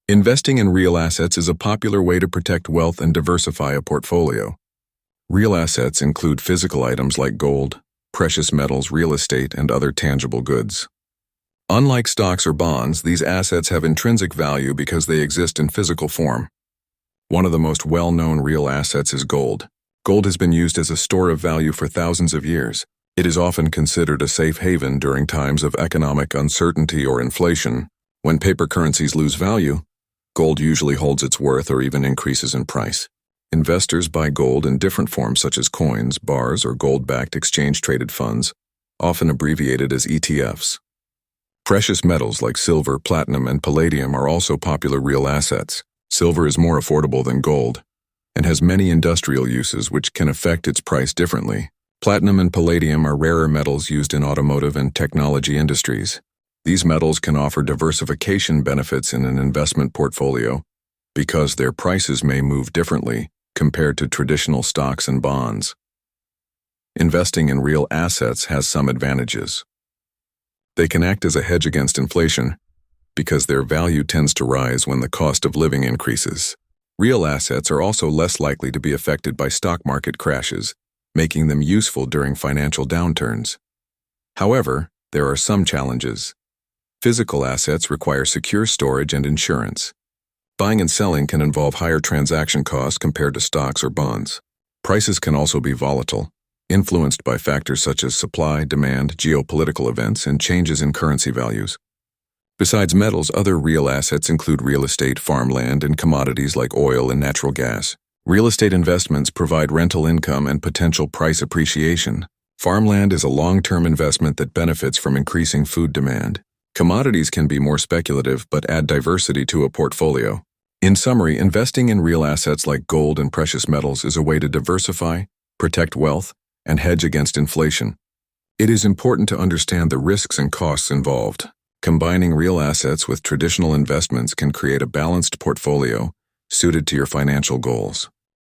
Investing in real assets is a popular way to protect wealth and diversify a portfolio. Real assets include physical items like gold, precious metals, real estate, and other tangible goods. Unlike stocks or bonds, these assets have intrinsic value because they exist in physical form. One of the most well-known real assets is gold. Gold has been used as a store of value for thousands of years. It is often considered a safe haven during times of economic uncertainty or inflation. When paper currencies lose value, gold usually holds its worth or even increases in price. Investors buy gold in different forms such as coins, bars, or gold-backed exchange-traded funds, often abbreviated as ETFs. Precious metals like silver, platinum, and palladium are also popular real assets. Silver is more affordable than gold and has many industrial uses which can affect its price differently. Platinum and palladium are rarer metals used in automotive and technology industries. These metals can offer diversification benefits in an investment portfolio because their prices may move differently compared to traditional stocks and bonds. Investing in real assets has some advantages. They can act as a hedge against inflation because their value tends to rise when the cost of living increases. Real assets are also less likely to be affected by stock market crashes, making them useful during financial downturns. However, there are some challenges. Physical assets require secure storage and insurance. Buying and selling can involve higher transaction costs compared to stocks or bonds. Prices can also be volatile, influenced by factors such as supply, demand, geopolitical events, and changes in currency values. Besides metals, other real assets include real estate, farmland, and commodities like oil and natural gas. Real estate investments provide rental income and potential price appreciation. Farmland is a long-term investment that benefits from increasing food demand. Commodities can be more speculative but add diversity to a portfolio. In summary, investing in real assets like gold and precious metals is a way to diversify, protect wealth, and hedge against inflation. It is important to understand the risks and costs involved. Combining real assets with traditional investments can create a balanced portfolio suited to your financial goals.